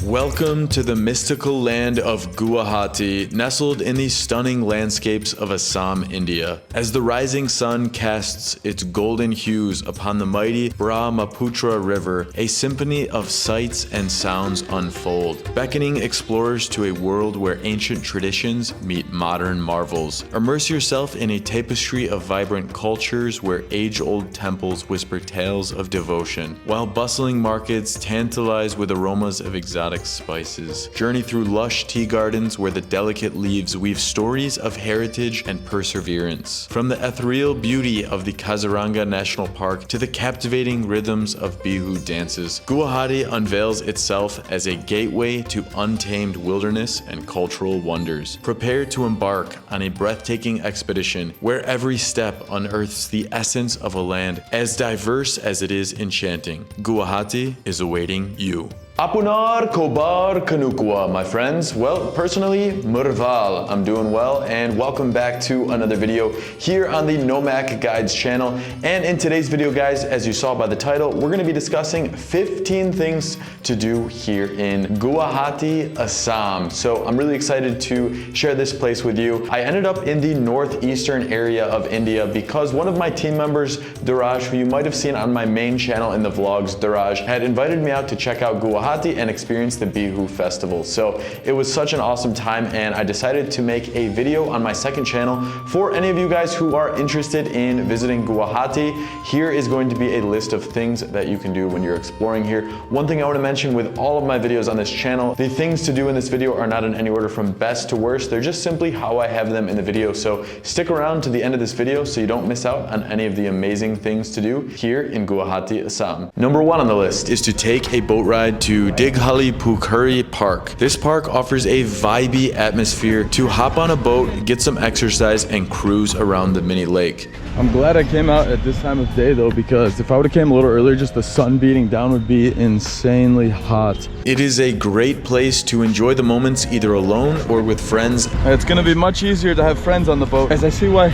Welcome to the mystical land of Guwahati, nestled in the stunning landscapes of Assam, India. As the rising sun casts its golden hues upon the mighty Brahmaputra River, a symphony of sights and sounds unfold, beckoning explorers to a world where ancient traditions meet modern marvels. Immerse yourself in a tapestry of vibrant cultures where age-old temples whisper tales of devotion, while bustling markets tantalize with aromas of exotic spices. Journey through lush tea gardens where the delicate leaves weave stories of heritage and perseverance. From the ethereal beauty of the KAZIRANGA National Park to the captivating rhythms of BIHU dances, Guwahati unveils itself as a gateway to untamed wilderness and cultural wonders. Prepare to embark on a breathtaking expedition where every step unearths the essence of a land as diverse as it is enchanting. Guwahati is awaiting you. Apunar Kobar Kanukwa, my friends. Well, personally, Murval. I'm doing well, and welcome back to another video here on the Nomac Guides channel. And in today's video, guys, as you saw by the title, we're going to be discussing 15 things to do here in Guwahati, Assam. So I'm really excited to share this place with you. I ended up in the northeastern area of India because one of my team members, Duraj, who you might have seen on my main channel in the vlogs, Duraj, had invited me out to check out Guwahati and experience the BIHU festival. So it was such an awesome time, and I decided to make a video on my second channel for any of you guys who are interested in visiting Guwahati. Here is going to be a list of things that you can do when you're exploring here. One thing I want to mention with all of my videos on this channel, the things to do in this video are not in any order from best to worst. They're just simply how I have them in the video. So stick around to the end of this video so you don't miss out on any of the amazing things to do here in Guwahati, Assam. Number 1 on the list is to take a boat ride to DIGHALIPUKHURI Park. This park offers a vibey atmosphere to hop on a boat, get some exercise, and cruise around the mini lake. I'm glad I came out at this time of day though, because if I would have came a little earlier, just the sun beating down would be insanely hot. It is a great place to enjoy the moments either alone or with friends. It's gonna be much easier to have friends on the boat, as I see why.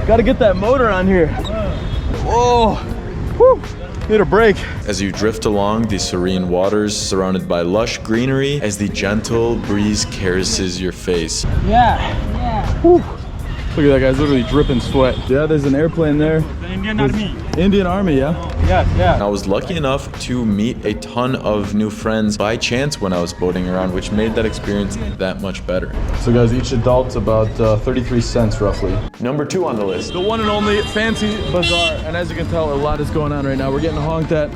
Gotta get that motor on here. Whoa, whew. Need a break. As you drift along the serene waters surrounded by lush greenery as the gentle breeze caresses your face. Whew. Look at that, guy's literally dripping sweat. Yeah, there's an airplane there. The Indian Army. Indian Army, yeah? Yeah. I was lucky enough to meet a ton of new friends by chance when I was boating around, which made that experience that much better. So guys, each adult's about 33 cents roughly. Number 2 on the list. The one and only fancy bazaar. And as you can tell, a lot is going on right now. We're getting honked at.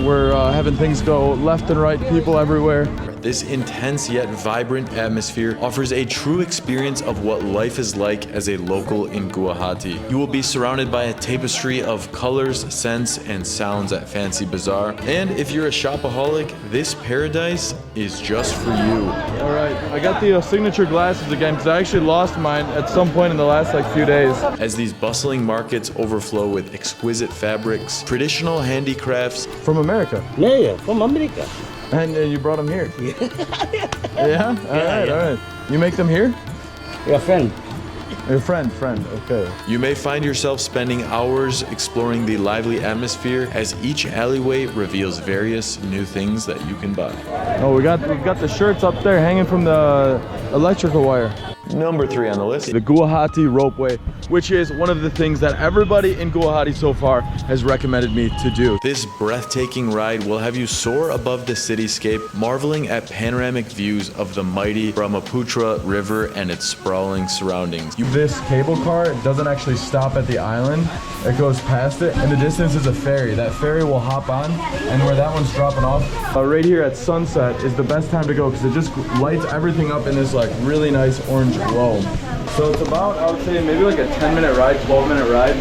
We're having things go left and right, people everywhere. This intense yet vibrant atmosphere offers a true experience of what life is like as a local in Guwahati. You will be surrounded by a tapestry of colors, scents, and sounds at Fancy Bazaar. And if you're a shopaholic, this paradise is just for you. All right, I got the signature glasses again because I actually lost mine at some point in the last few days. As these bustling markets overflow with exquisite fabrics, traditional handicrafts from America. Yeah, from America. And you brought them here? Yeah? All right. You make them here? Your friend. Your friend, okay. You may find yourself spending hours exploring the lively atmosphere as each alleyway reveals various new things that you can buy. Oh, we've got the shirts up there hanging from the electrical wire. Number 3 on the list. The Guwahati Ropeway, which is one of the things that everybody in Guwahati so far has recommended me to do. This breathtaking ride will have you soar above the cityscape, marveling at panoramic views of the mighty Brahmaputra River and its sprawling surroundings. This cable car doesn't actually stop at the island. It goes past it. In the distance is a ferry. That ferry will hop on, and where that one's dropping off, right here at sunset is the best time to go because it just lights everything up in this like really nice orange glow. So it's about, I would say, maybe like a 10-minute ride, 12-minute ride.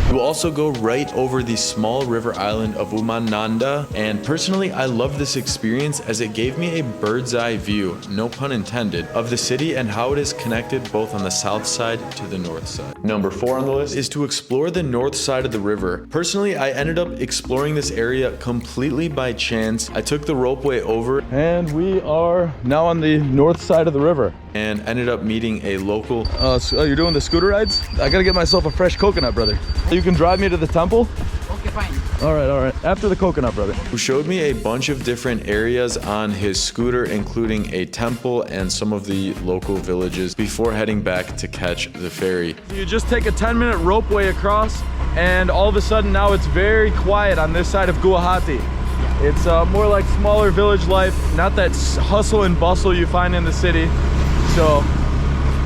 You will also go right over the small river island of UMANANDA, and personally I love this experience as it gave me a bird's eye view, no pun intended, of the city and how it is connected both on the south side to the north side. Number 4 on the list is to explore the north side of the river. Personally, I ended up exploring this area completely by chance. I took the ropeway over and we are now on the north side of the river. And ended up meeting a local. So you're doing the scooter rides? I gotta get myself a fresh coconut, brother. You can drive me to the temple? Okay, fine. All right. After the coconut, brother. Who showed me a bunch of different areas on his scooter, including a temple and some of the local villages before heading back to catch the ferry. You just take a 10-minute ropeway across, and all of a sudden now it's very quiet on this side of Guwahati. It's more like smaller village life, not that hustle and bustle you find in the city. So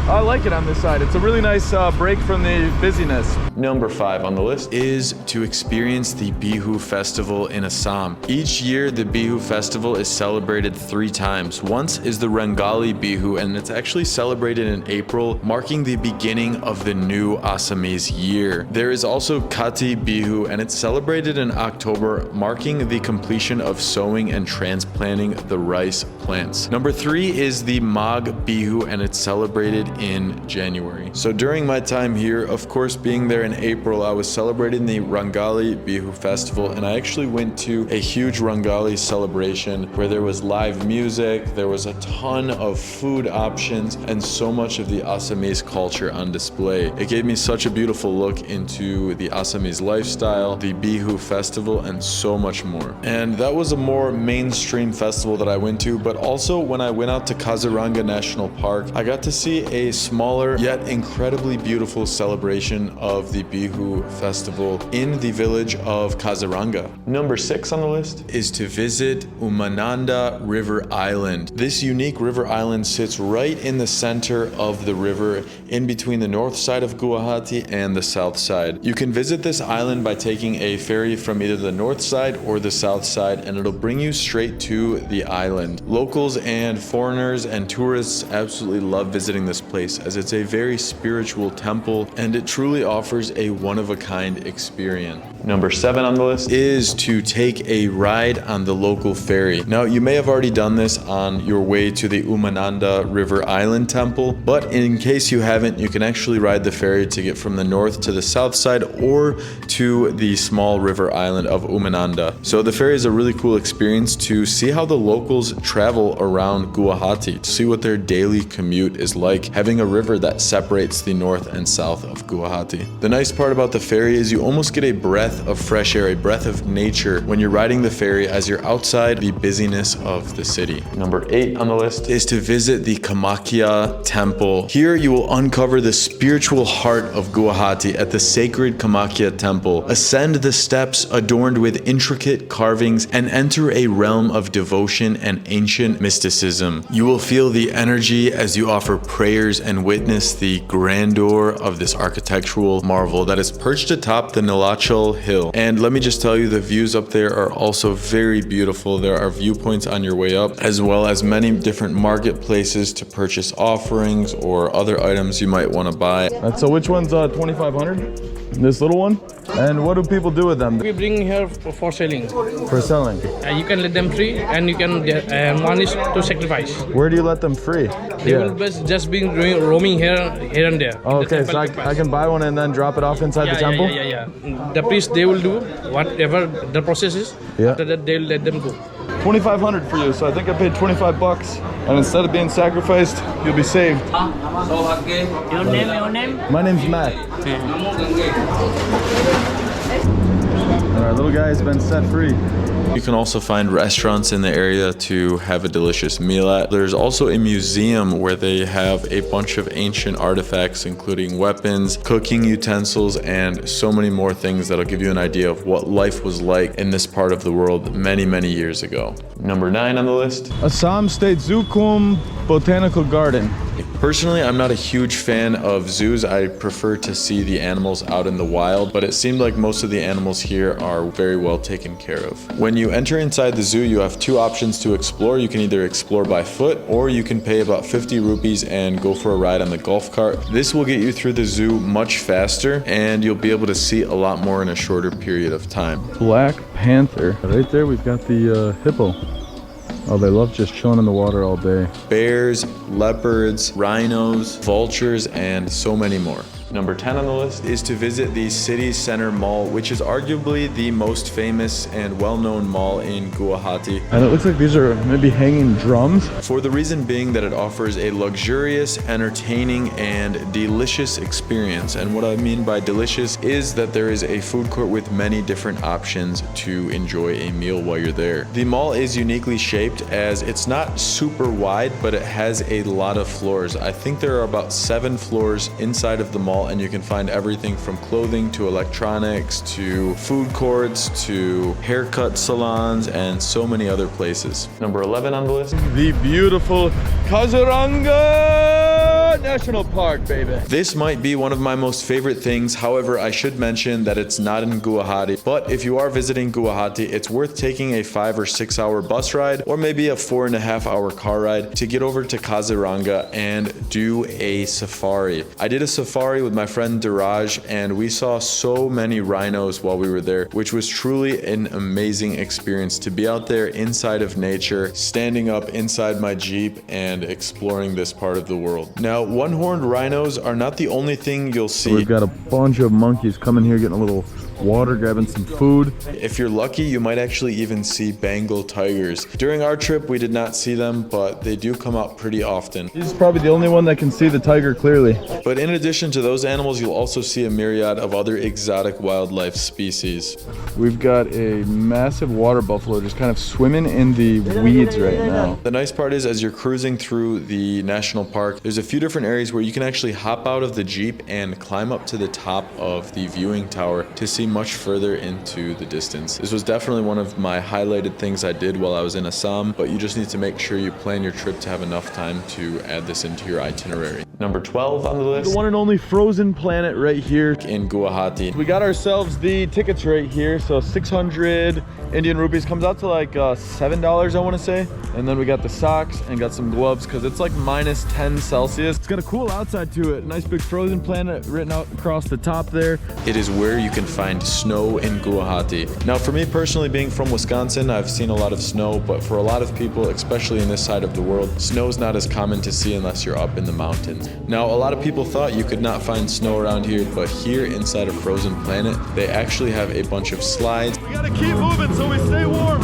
I like it on this side. It's a really nice break from the busyness. Number 5 on the list is to experience the BIHU festival in Assam. Each year, the BIHU festival is celebrated 3 times. Once is the RONGALI BIHU, and it's actually celebrated in April, marking the beginning of the new Assamese year. There is also KATI BIHU, and it's celebrated in October, marking the completion of sowing and transplanting the rice plants. Number 3 is the MAGH BIHU, and it's celebrated in January. So during my time here, of course, being there in April, I was celebrating the RONGALI BIHU festival, and I actually went to a huge RONGALI celebration where there was live music, there was a ton of food options, and so much of the Assamese culture on display. It gave me such a beautiful look into the Assamese lifestyle, the BIHU festival, and so much more. And that was a more mainstream festival that I went to, but also when I went out to KAZIRANGA National Park, I got to see a smaller yet incredibly beautiful celebration of the BIHU festival in the village of KAZIRANGA. Number 6 on the list is to visit UMANANDA River Island. This unique river island sits right in the center of the river, in between the north side of Guwahati and the south side. You can visit this island by taking a ferry from either the north side or the south side, and it'll bring you straight to the island. Locals and foreigners and tourists absolutely love visiting this place, as it's a very spiritual temple and it truly offers a one-of-a-kind experience. Number 7 on the list is to take a ride on the local ferry. Now, you may have already done this on your way to the UMANANDA River Island Temple, but in case you haven't, you can actually ride the ferry to get from the north to the south side or to the small river island of UMANANDA. So the ferry is a really cool experience to see how the locals travel around Guwahati, to see what their daily commute is like, having a river that separates the north and south of Guwahati. The nice part about the ferry is you almost get a breath of fresh air, a breath of nature when you're riding the ferry as you're outside the busyness of the city. Number 8 on the list is to visit the KAMAKHYA temple. Here you will uncover the spiritual heart of Guwahati at the sacred KAMAKHYA temple. Ascend the steps adorned with intricate carvings and enter a realm of devotion and ancient mysticism. You will feel the energy as you offer prayers and witness the grandeur of this architectural marvel that is perched atop the Nilachal Hill. And let me just tell you, the views up there are also very beautiful. There are viewpoints on your way up, as well as many different marketplaces to purchase offerings or other items you might want to buy. So which one's 2,500? This little one? And what do people do with them? We bring here for selling. For selling? You can let them free, and you can one is to sacrifice. Where do you let them free? They will just be roaming here and there. Okay, so I can buy one and then drop it off inside the temple? Yeah. The priest, they will do whatever the process is. Yeah. After that, they will let them go. 2,500 for you, so I think I paid 25 bucks. And instead of being sacrificed, you'll be saved. Your name? My name's Matt. Our little guy has been set free. You can also find restaurants in the area to have a delicious meal at. There's also a museum where they have a bunch of ancient artifacts, including weapons, cooking utensils, and so many more things that'll give you an idea of what life was like in this part of the world many, many years ago. Number 9 on the list. Assam State Zoo Kum Botanical Garden. Personally, I'm not a huge fan of zoos. I prefer to see the animals out in the wild, but it seemed like most of the animals here are very well taken care of. When you enter inside the zoo, you have 2 options to explore. You can either explore by foot, or you can pay about 50 rupees and go for a ride on the golf cart. This will get you through the zoo much faster, and you'll be able to see a lot more in a shorter period of time. Black panther. Right there, we've got the hippo. Oh, they love just chilling in the water all day. Bears, leopards, rhinos, vultures, and so many more. Number 10 on the list is to visit the city center mall, which is arguably the most famous and well-known mall in Guwahati. And it looks like these are maybe hanging drums. For the reason being that it offers a luxurious, entertaining, and delicious experience. And what I mean by delicious is that there is a food court with many different options to enjoy a meal while you're there. The mall is uniquely shaped as it's not super wide, but it has a lot of floors. I think there are about 7 floors inside of the mall, and you can find everything from clothing to electronics to food courts to haircut salons and so many other places. Number 11 on the list. The beautiful KAZIRANGA National Park, baby. This might be one of my most favorite things. However, I should mention that it's not in Guwahati. But if you are visiting Guwahati, it's worth taking a 5 or 6 hour bus ride or maybe a 4.5 hour car ride to get over to KAZIRANGA and do a safari. I did a safari with my friend Diraj, and we saw so many rhinos while we were there, which was truly an amazing experience to be out there inside of nature, standing up inside my Jeep and exploring this part of the world. Now, one-horned rhinos are not the only thing you'll see. We've got a bunch of monkeys coming here getting a little water, grabbing some food. If you're lucky, you might actually even see Bengal tigers. During our trip, we did not see them, but they do come out pretty often. This is probably the only one that can see the tiger clearly. But in addition to those animals, you'll also see a myriad of other exotic wildlife species. We've got a massive water buffalo just kind of swimming in the weeds right now. The nice part is, as you're cruising through the national park, there's a few different areas where you can actually hop out of the Jeep and climb up to the top of the viewing tower to see much further into the distance. This was definitely one of my highlighted things I did while I was in Assam, but you just need to make sure you plan your trip to have enough time to add this into your itinerary. Number 12 on the list. The one and only frozen planet right here in Guwahati. We got ourselves the tickets right here. So 600 Indian rupees comes out to like $7, I want to say. And then we got the socks and got some gloves because it's like minus 10 Celsius. It's got a cool outside to it. Nice big frozen planet written out across the top there. It is where you can find snow in Guwahati. Now, for me personally, being from Wisconsin, I've seen a lot of snow, but for a lot of people, especially in this side of the world, snow is not as common to see unless you're up in the mountains. Now, a lot of people thought you could not find snow around here, but here inside of Frozen Planet, they actually have a bunch of slides. We gotta keep moving so we stay warm.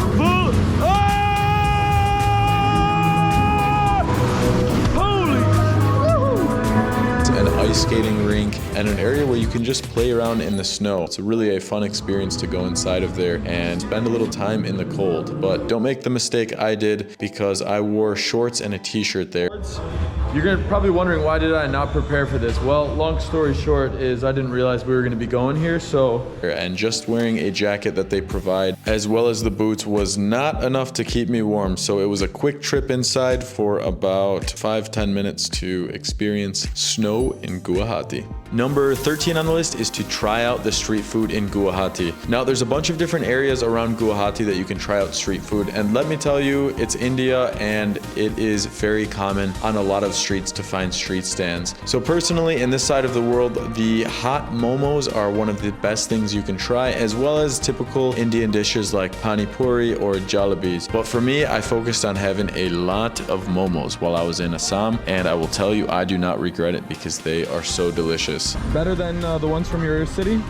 An ice skating rink and an area where you can just play around in the snow. It's really a fun experience to go inside of there and spend a little time in the cold. But don't make the mistake I did, because I wore shorts and a t-shirt there. You're probably wondering, why did I not prepare for this? Well, long story short is I didn't realize we were going to be going here, so... And just wearing a jacket that they provide, as well as the boots, was not enough to keep me warm. So it was a quick trip inside for about 5-10 minutes to experience snow in Guwahati. Number 13 on the list is to try out the street food in Guwahati. Now, there's a bunch of different areas around Guwahati that you can try out street food, and let me tell you, it's India and it is very common on a lot of streets to find street stands. So personally, in this side of the world, the hot momos are one of the best things you can try, as well as typical Indian dishes like pani puri or jalebis. But for me, I focused on having a lot of momos while I was in Assam, and I will tell you, I do not regret it because they are so delicious. Better than the ones from your city?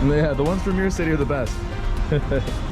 Yeah, the ones from your city are the best.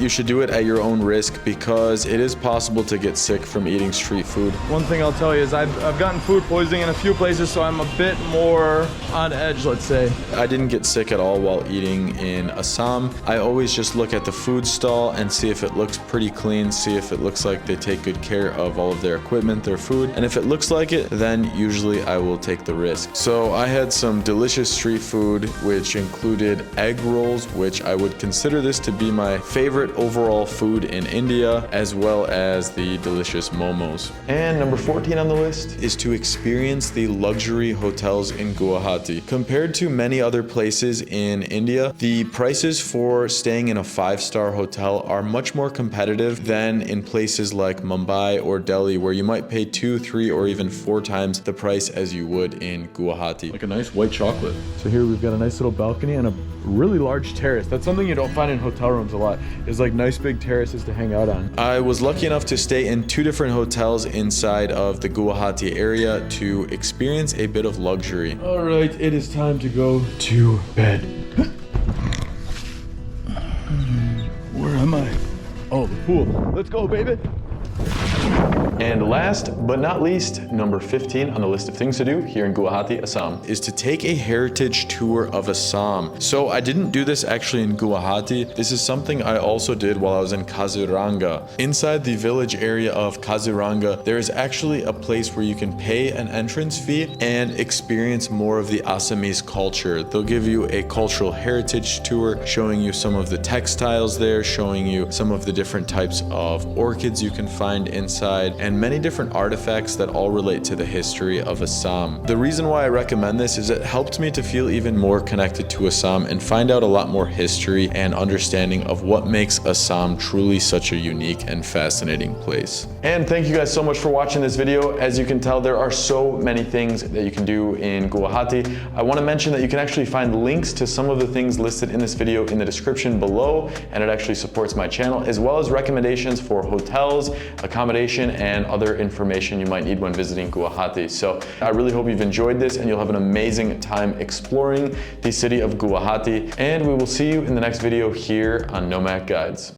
You should do it at your own risk, because it is possible to get sick from eating street food. One thing I'll tell you is I've gotten food poisoning in a few places, so I'm a bit more on edge, let's say. I didn't get sick at all while eating in Assam. I always just look at the food stall and see if it looks pretty clean, see if it looks like they take good care of all of their equipment, their food, and if it looks like it, then usually I will take the risk. So I had some delicious street food, which included egg rolls, which I would consider this to be my favorite overall food in India, as well as the delicious momos. And number 14 on the list is to experience the luxury hotels in Guwahati. Compared to many other places in India, the prices for staying in a 5-star hotel are much more competitive than in places like Mumbai or Delhi, where you might pay 2, 3, or even 4 times the price as you would in Guwahati. Like a nice white chocolate. So here we've got a nice little balcony and a really large terrace. That's something you don't find in hotel rooms a lot, is like nice big terraces to hang out on. I was lucky enough to stay in 2 different hotels inside of the Guwahati area to experience a bit of luxury. All right, it is time to go to bed. Where am I? Oh, the pool. Let's go, baby. And last but not least, number 15 on the list of things to do here in Guwahati, Assam, is to take a heritage tour of Assam. So I didn't do this actually in Guwahati. This is something I also did while I was in KAZIRANGA. Inside the village area of KAZIRANGA, there is actually a place where you can pay an entrance fee and experience more of the Assamese culture. They'll give you a cultural heritage tour, showing you some of the textiles there, showing you some of the different types of orchids you can find inside, and many different artifacts that all relate to the history of Assam. The reason why I recommend this is it helped me to feel even more connected to Assam and find out a lot more history and understanding of what makes Assam truly such a unique and fascinating place. And thank you guys so much for watching this video. As you can tell, there are so many things that you can do in Guwahati. I want to mention that you can actually find links to some of the things listed in this video in the description below, and it actually supports my channel, as well as recommendations for hotels, accommodation, and other information you might need when visiting Guwahati. So I really hope you've enjoyed this and you'll have an amazing time exploring the city of Guwahati. And we will see you in the next video here on Nomac Guides.